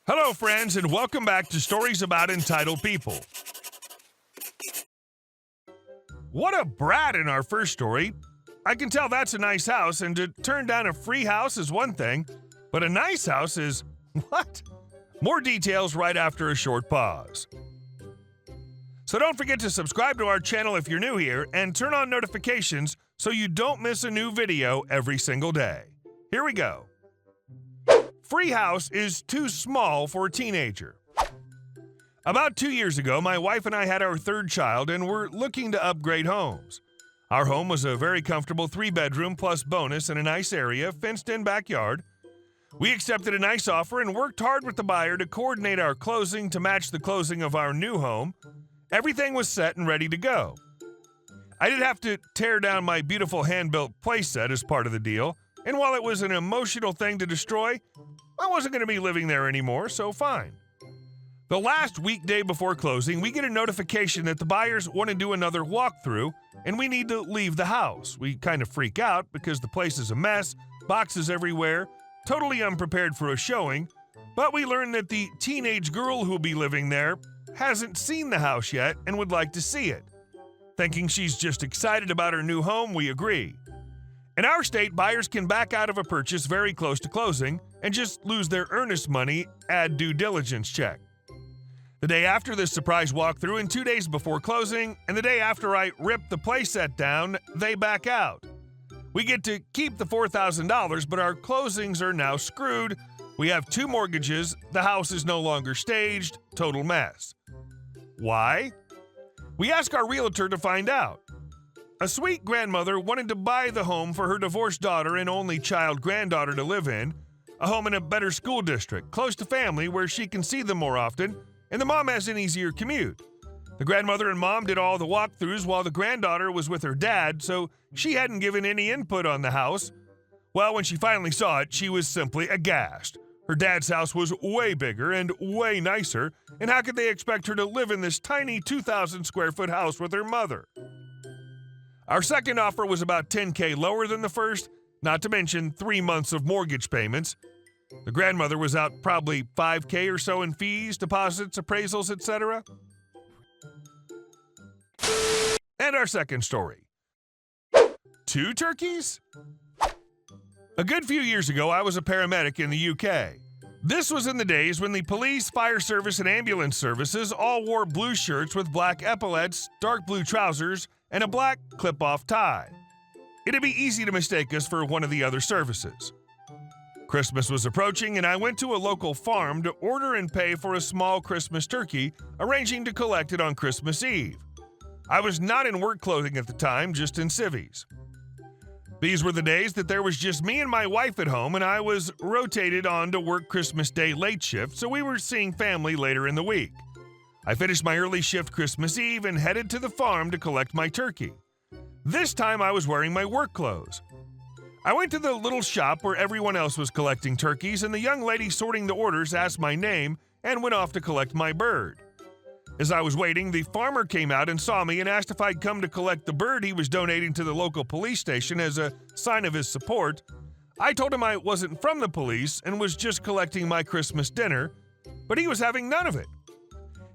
Hello, friends, and welcome back to Stories About Entitled People. What a brat in our first story. I can tell that's a nice house, and to turn down a free house is one thing, but a nice house is what? More details right after a short pause. So don't forget to subscribe to our channel if you're new here, and turn on notifications so you don't miss a new video every single day. Here we go. Free house is too small for a teenager. About 2 years ago, my wife and I had our third child and were looking to upgrade homes. Our home was a very comfortable 3-bedroom plus bonus in a nice area, fenced-in backyard. We accepted a nice offer and worked hard with the buyer to coordinate our closing to match the closing of our new home. Everything was set and ready to go. I did have to tear down my beautiful hand-built playset as part of the deal, and while it was an emotional thing to destroy, I wasn't going to be living there anymore, so fine. The last weekday before closing, we get a notification that the buyers want to do another walkthrough, and we need to leave the house. We kind of freak out because the place is a mess, boxes everywhere, totally unprepared for a showing, but we learn that the teenage girl who'll be living there hasn't seen the house yet and would like to see it. Thinking she's just excited about her new home, we agree. In our state, buyers can back out of a purchase very close to closing and just lose their earnest money, add due diligence check. The day after this surprise walkthrough and 2 days before closing, and the day after I rip the playset down, they back out. We get to keep the $4,000, but our closings are now screwed. We have 2 mortgages, the house is no longer staged, total mess. Why? We ask our realtor to find out. A sweet grandmother wanted to buy the home for her divorced daughter and only child granddaughter to live in, a home in a better school district, close to family where she can see them more often, and the mom has an easier commute. The grandmother and mom did all the walkthroughs while the granddaughter was with her dad, so she hadn't given any input on the house. Well, when she finally saw it, she was simply aghast. Her dad's house was way bigger and way nicer, and how could they expect her to live in this tiny 2,000 square foot house with her mother? Our second offer was about $10,000 lower than the first, not to mention 3 months of mortgage payments. The grandmother was out probably $5,000 or so in fees, deposits, appraisals, etc. And our second story. 2 turkeys? A good few years ago, I was a paramedic in the UK. This was in the days when the police, fire service, and ambulance services all wore blue shirts with black epaulets, dark blue trousers, and a black clip-off tie. It'd be easy to mistake us for one of the other services. Christmas was approaching, and I went to a local farm to order and pay for a small Christmas turkey, arranging to collect it on Christmas Eve. I was not in work clothing at the time, just in civvies. These were the days that there was just me and my wife at home, and I was rotated on to work Christmas Day late shift, so we were seeing family later in the week. I finished my early shift Christmas Eve and headed to the farm to collect my turkey. This time I was wearing my work clothes. I went to the little shop where everyone else was collecting turkeys, and the young lady sorting the orders asked my name and went off to collect my bird. As I was waiting, the farmer came out and saw me and asked if I'd come to collect the bird he was donating to the local police station as a sign of his support. I told him I wasn't from the police and was just collecting my Christmas dinner, but he was having none of it.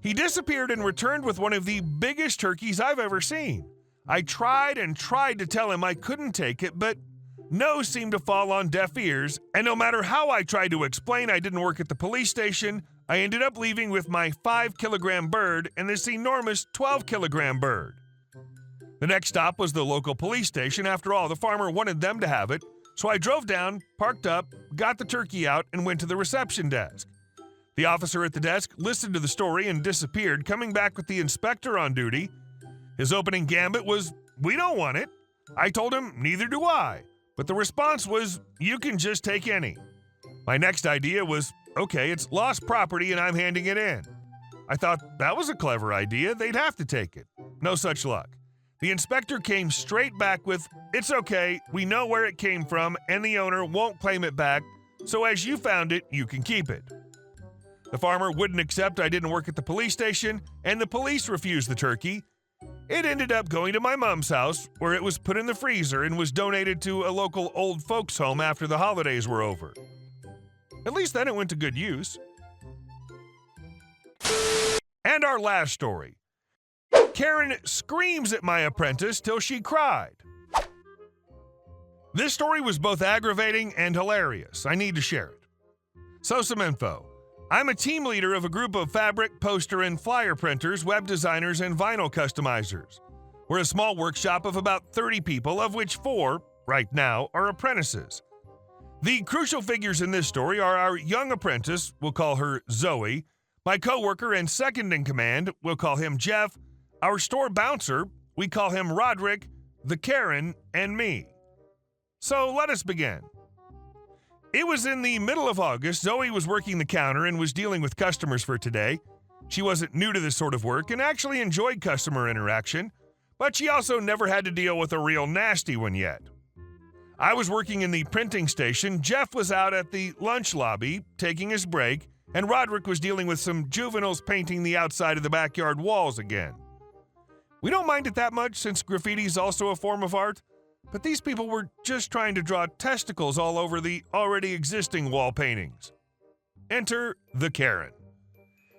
He disappeared and returned with one of the biggest turkeys I've ever seen. I tried and tried to tell him I couldn't take it, but no seemed to fall on deaf ears, and no matter how I tried to explain I didn't work at the police station, I ended up leaving with my 5-kilogram bird and this enormous 12-kilogram bird. The next stop was the local police station. After all, the farmer wanted them to have it, so I drove down, parked up, got the turkey out, and went to the reception desk. The officer at the desk listened to the story and disappeared, coming back with the inspector on duty. His opening gambit was, "We don't want it." I told him, "Neither do I." But the response was, "You can just take any." My next idea was, okay, it's lost property and I'm handing it in. I thought that was a clever idea. They'd have to take it. No such luck. The inspector came straight back with, "It's okay, we know where it came from and the owner won't claim it back, so as you found it, you can keep it." The farmer wouldn't accept I didn't work at the police station, and the police refused the turkey. It ended up going to my mom's house, where it was put in the freezer and was donated to a local old folks home after the holidays were over. At least then it went to good use. And our last story. Karen screams at my apprentice till she cried. This story was both aggravating and hilarious. I need to share it. So some info. I'm a team leader of a group of fabric, poster, and flyer printers, web designers, and vinyl customizers. We're a small workshop of about 30 people, of which 4, right now, are apprentices. The crucial figures in this story are our young apprentice, we'll call her Zoe, my coworker and second in command, we'll call him Jeff, our store bouncer, we call him Roderick, the Karen, and me. So let us begin. It was in the middle of August. Zoe was working the counter and was dealing with customers for today. She wasn't new to this sort of work and actually enjoyed customer interaction, but she also never had to deal with a real nasty one yet. I was working in the printing station, Jeff was out at the lunch lobby taking his break, and Roderick was dealing with some juveniles painting the outside of the backyard walls again. We don't mind it that much since graffiti is also a form of art, but these people were just trying to draw testicles all over the already existing wall paintings. Enter the Karen.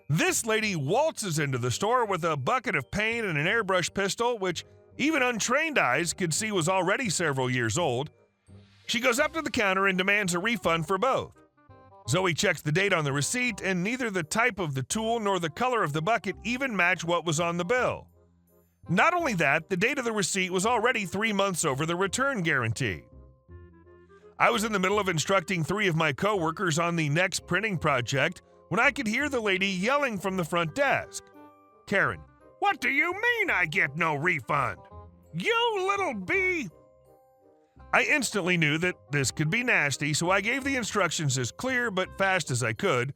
This lady waltzes into the store with a bucket of paint and an airbrush pistol, which even untrained eyes could see was already several years old. She goes up to the counter and demands a refund for both. Zoe checks the date on the receipt, and neither the type of the tool nor the color of the bucket even match what was on the bill. Not only that, the date of the receipt was already 3 months over the return guarantee. I was in the middle of instructing 3 of my coworkers on the next printing project when I could hear the lady yelling from the front desk. Karen, "What do you mean I get no refund? You little bee!" I instantly knew that this could be nasty, so I gave the instructions as clear but fast as I could.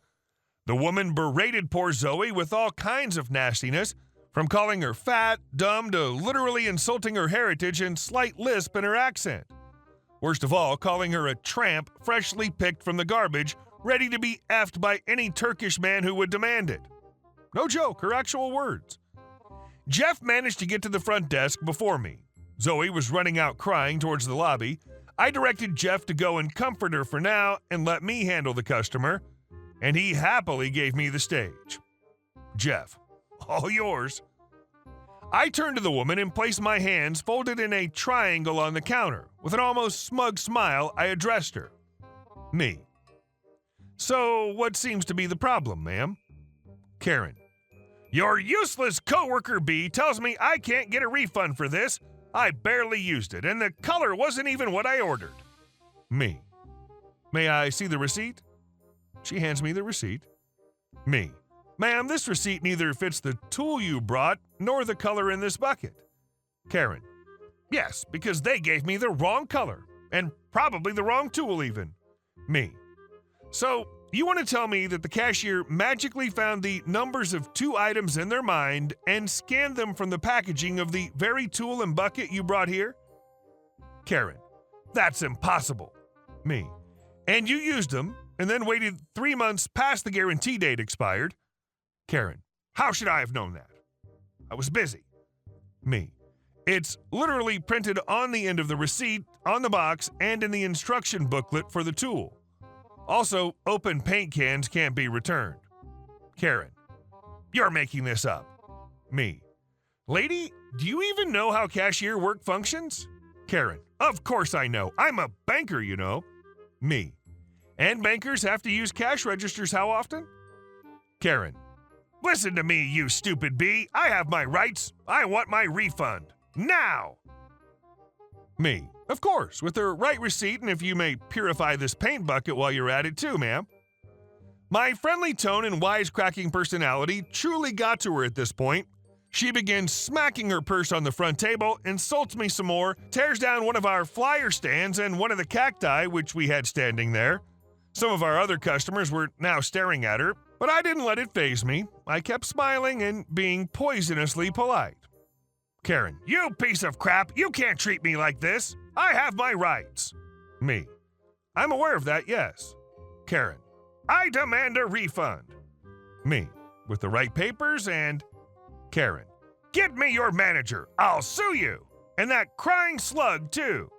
The woman berated poor Zoe with all kinds of nastiness, from calling her fat, dumb, to literally insulting her heritage and slight lisp in her accent. Worst of all, calling her a tramp freshly picked from the garbage, ready to be effed by any Turkish man who would demand it. No joke, her actual words. Jeff managed to get to the front desk before me. Zoe was running out crying towards the lobby. I directed Jeff to go and comfort her for now and let me handle the customer, and he happily gave me the stage. Jeff, all yours. I turned to the woman and placed my hands folded in a triangle on the counter. With an almost smug smile, I addressed her. Me. So, what seems to be the problem, ma'am? Karen. Your useless coworker B tells me I can't get a refund for this. I barely used it, and the color wasn't even what I ordered. Me. May I see the receipt? She hands me the receipt. Me. Ma'am, this receipt neither fits the tool you brought nor the color in this bucket. Karen. Yes, because they gave me the wrong color, and probably the wrong tool even. Me. So, you want to tell me that the cashier magically found the numbers of 2 items in their mind and scanned them from the packaging of the very tool and bucket you brought here? Karen. That's impossible. Me. And you used them and then waited 3 months past the guarantee date expired? Karen. How should I have known that? I was busy. Me. It's literally printed on the end of the receipt, on the box, and in the instruction booklet for the tool. Also, open paint cans can't be returned. Karen. You're making this up. Me. Lady, do you even know how cashier work functions? Karen. Of course I know. I'm a banker, you know. Me. And bankers have to use cash registers how often? Karen. Listen to me, you stupid bee. I have my rights. I want my refund. Now! Me. Of course, with the right receipt, and if you may purify this paint bucket while you're at it too, ma'am. My friendly tone and wisecracking personality truly got to her at this point. She begins smacking her purse on the front table, insults me some more, tears down one of our flyer stands and one of the cacti which we had standing there. Some of our other customers were now staring at her, but I didn't let it faze me. I kept smiling and being poisonously polite. Karen, you piece of crap, you can't treat me like this. I have my rights. Me. I'm aware of that, yes. Karen. I demand a refund. Me. With the right papers and... Karen. Get me your manager. I'll sue you. And that crying slug, too.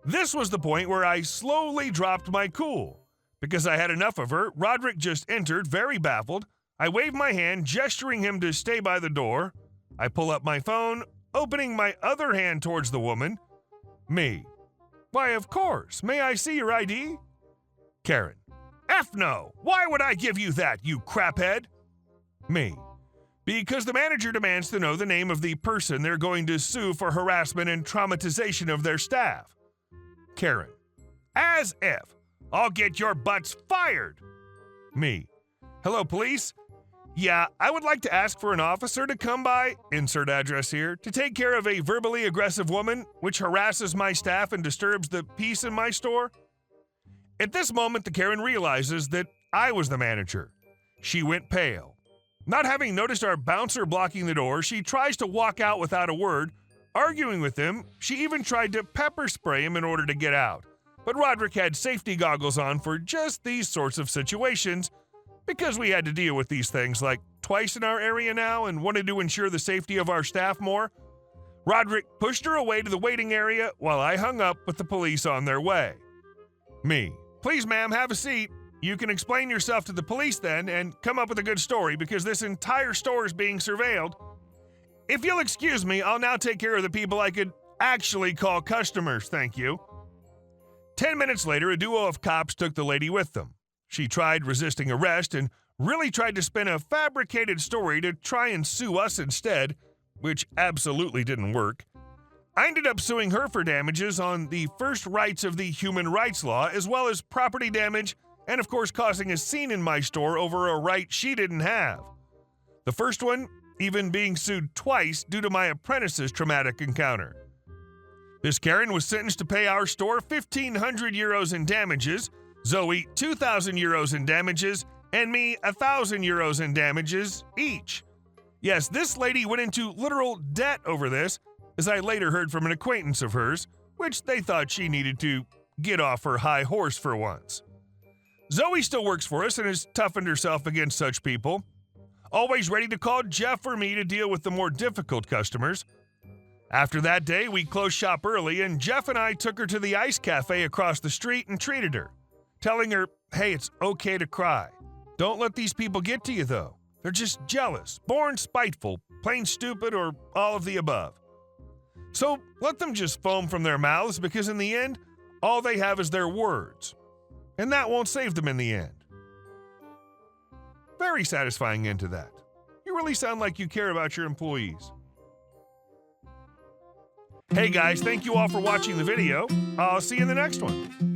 This was the point where I slowly dropped my cool. Because I had enough of her, Roderick just entered, very baffled. I wave my hand, gesturing him to stay by the door. I pull up my phone, opening my other hand towards the woman. Me. Why, of course. May I see your ID? Karen. F no! Why would I give you that, you craphead? Me. Because the manager demands to know the name of the person they're going to sue for harassment and traumatization of their staff. Karen. As if. I'll get your butts fired. Me. Hello, police? Yeah, I would like to ask for an officer to come by, insert address here, to take care of a verbally aggressive woman which harasses my staff and disturbs the peace in my store. At this moment, the Karen realizes that I was the manager. She went pale. Not having noticed our bouncer blocking the door, she tries to walk out without a word. Arguing with him, she even tried to pepper spray him in order to get out. But Roderick had safety goggles on for just these sorts of situations, because we had to deal with these things like twice in our area now and wanted to ensure the safety of our staff more. Roderick pushed her away to the waiting area while I hung up with the police on their way. Me. Please, ma'am, have a seat. You can explain yourself to the police then and come up with a good story because this entire store is being surveilled. If you'll excuse me, I'll now take care of the people I could actually call customers, thank you. 10 minutes later, a duo of cops took the lady with them. She tried resisting arrest and really tried to spin a fabricated story to try and sue us instead, which absolutely didn't work. I ended up suing her for damages on the first rights of the human rights law, as well as property damage, and of course causing a scene in my store over a right she didn't have. The first one even being sued twice due to my apprentice's traumatic encounter. This Karen was sentenced to pay our store 1,500 euros in damages, Zoe 2,000 euros in damages, and me 1,000 euros in damages each. Yes, this lady went into literal debt over this, as I later heard from an acquaintance of hers, which they thought she needed to get off her high horse for once. Zoe still works for us and has toughened herself against such people, always ready to call Jeff or me to deal with the more difficult customers. After that day, we closed shop early, and Jeff and I took her to the ice cafe across the street and treated her, telling her, hey, it's okay to cry. Don't let these people get to you, though. They're just jealous, born spiteful, plain stupid, or all of the above. So let them just foam from their mouths, because in the end, all they have is their words. And that won't save them in the end. Very satisfying end to that. You really sound like you care about your employees. Hey guys, thank you all for watching the video. I'll see you in the next one.